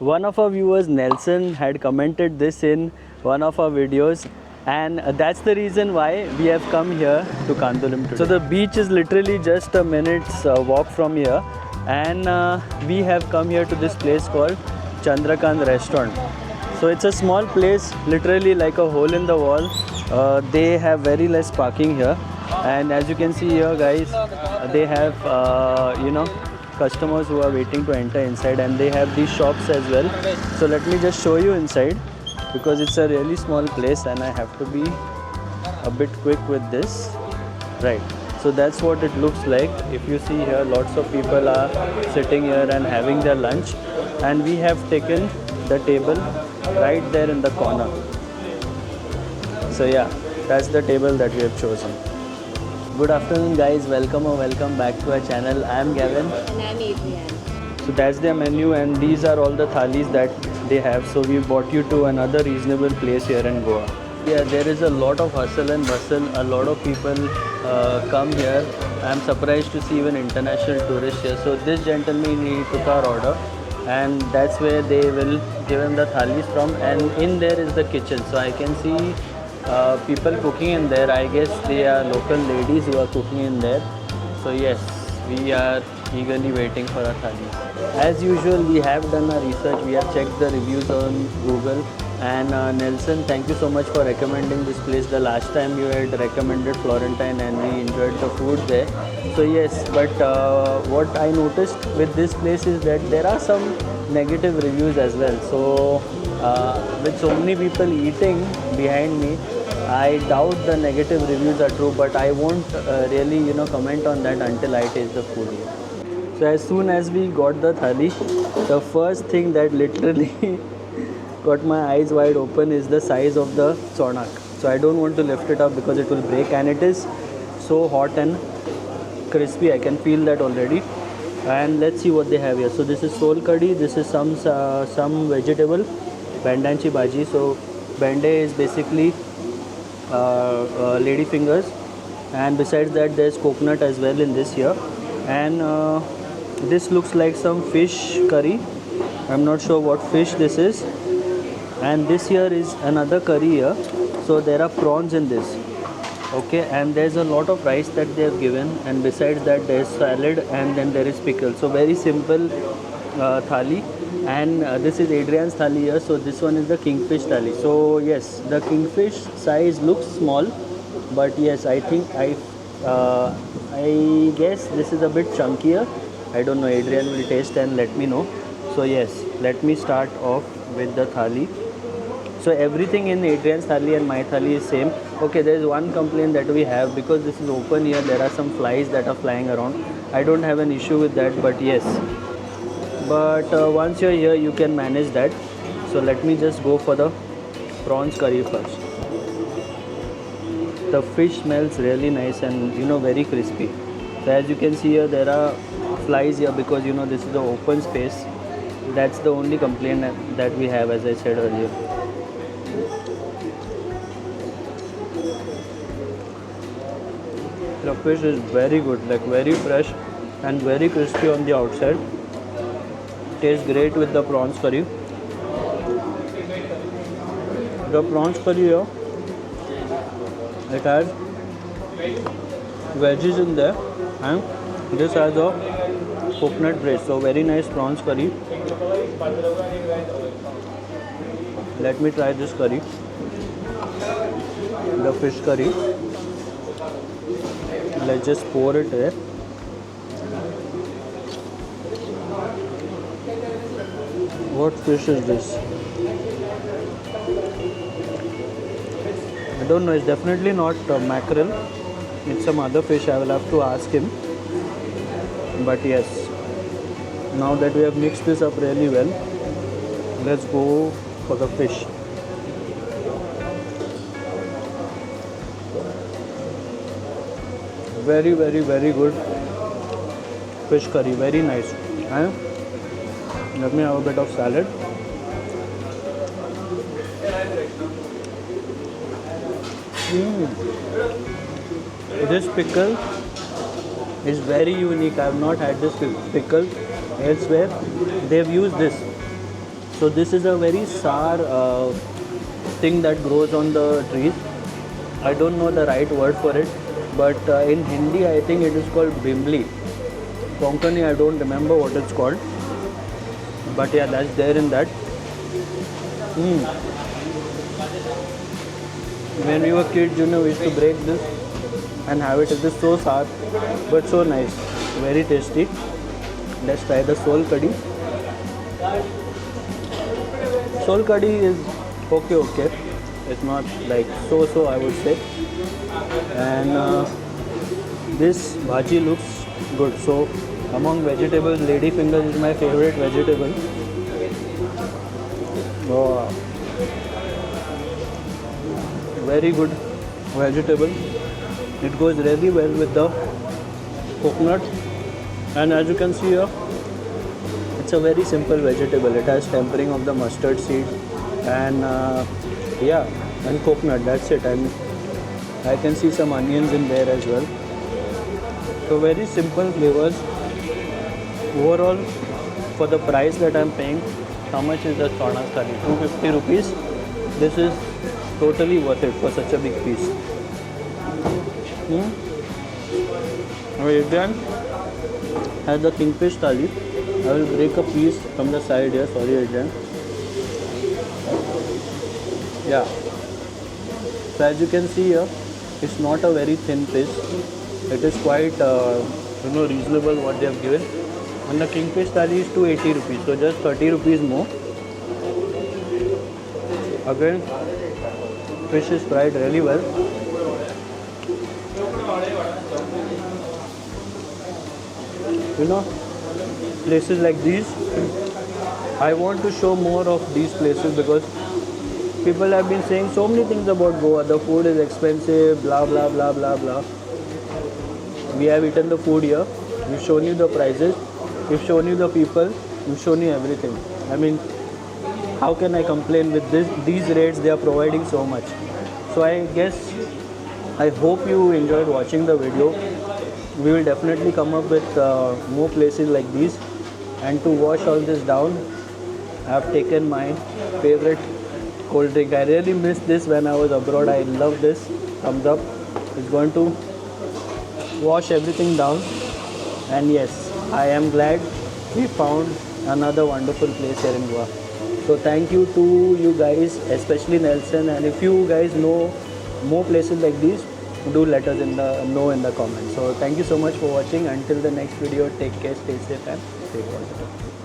one of our viewers, Nelson, had commented this in one of our videos, and that's the reason why we have come here to Kandolim today. So the beach is literally just a minute's walk from here, and we have come here to this place called Chandrakant Restaurant. So it's a small place, literally like a hole in the wall. They have very less parking here, and as you can see here, guys, they have customers who are waiting to enter inside, and they have these shops as well. So let me just show you inside, because it's a really small place and I have to be a bit quick with this. Right, so that's what it looks like. If you see here, lots of people are sitting here and having their lunch, and we have taken the table right there in the corner. So yeah, that's the table that we have chosen. Good afternoon, guys. Welcome back to our channel. I am Gavin. And I'm Adrian. So that's their menu, and these are all the thalis that they have. So we brought you to another reasonable place here in Goa. Yeah, there is a lot of hustle and bustle. A lot of people come here. I'm surprised to see even international tourists here. So this gentleman, he took our order, and that's where they will give him the thalis from. And in there is the kitchen. So I can see people cooking in there. I guess they are local ladies who are cooking in there. So yes, we are eagerly waiting for our thalis. As usual, we have done our research. We have checked the reviews on Google. And Nelson, thank you so much for recommending this place. The last time you had recommended Florentine, and we enjoyed the food there. So yes, but what I noticed with this place is that there are some negative reviews as well. So with so many people eating behind me, I doubt the negative reviews are true, but I won't really comment on that until I taste the food. So as soon as we got the thali, the first thing that literally got my eyes wide open is the size of the chonak. So I don't want to lift it up because it will break, and it is so hot and crispy. I can feel that already. And let's see what they have here. So this is sol curry. This is some vegetable, bandanchi bhaji. So bande is basically lady fingers, and besides that there's coconut as well in this here. And this looks like some fish curry. I'm not sure what fish this is. And this here is another curry here. So there are prawns in this. Okay, and there's a lot of rice that they have given, and besides that there's salad, and then there is pickle. So very simple thali. And this is Adrian's thali here. So this one is the kingfish thali. So yes, the kingfish size looks small, but yes, I think I guess this is a bit chunkier. I don't know. Adrian will taste and let me know. So yes, let me start off with the thali. So everything in Adrian's thali and my thali is same. Okay, there is one complaint that we have, because this is open here, there are some flies that are flying around. I don't have an issue with that, but yes. But once you're here, you can manage that. So let me just go for the prawns curry first. The fish smells really nice and very crispy. So as you can see here, there are flies here because this is the open space. That's the only complaint that we have, as I said earlier. The fish is very good, like very fresh and very crispy on the outside. Tastes great with the prawns curry. The prawns curry here, it has veggies in there, and this has a coconut braise. So very nice prawns curry. Let me try this curry, the fish curry. Let's just pour it there. What fish is this? I don't know. It's definitely not mackerel. It's some other fish. I will have to ask him. But yes, now that we have mixed this up really well, let's go for the fish. Very, very, very good fish curry. Very nice. And let me have a bit of salad. This pickle is very unique. I have not had this pickle elsewhere. They've used this. So this is a very sour thing that grows on the trees. I don't know the right word for it, but in Hindi I think it is called Bimbli. Konkani I don't remember what it's called, but yeah, that's there in that. When we were kids, you know, we used to break this and have it. It is so sour, but so nice, very tasty. Let's try the Sol Kadhi. Sol Kadhi is okay. It's not like so I would say. And this bhaji looks good. So among vegetables, lady fingers is my favorite vegetable. Oh, very good vegetable. It goes really well with the coconut, and as you can see here, it's a very simple vegetable. It has tempering of the mustard seed and yeah, and coconut. That's it. And I can see some onions in there as well. So very simple flavors. Overall, for the price that I'm paying, how much is the Chonas thali? 250 rupees. This is totally worth it for such a big piece. Adrian has the kingfish thali. I will break a piece from the side here. Sorry, Adrian. Yeah. So as you can see here, it's not a very thin piece. It is quite reasonable what they have given. And the kingfish thali is 280 rupees. So just 30 rupees more. Again, fish is fried really well. You know, places like these, I want to show more of these places because people have been saying so many things about Goa. The food is expensive, blah blah blah blah blah. We have eaten the food here. We've shown you the prices. We've shown you the people. We've shown you everything. I mean, how can I complain with these rates? They are providing so much. So I hope you enjoyed watching the video. We will definitely come up with more places like these. And to wash all this down, I have taken my favorite cold drink. I really missed this when I was abroad. I love this. Thumbs up. It's going to wash everything down. And yes, I am glad we found another wonderful place here in Goa. So thank you to you guys, especially Nelson. And if you guys know more places like these, do let us know in the comments. So thank you so much for watching. Until the next video, take care, stay safe and stay positive.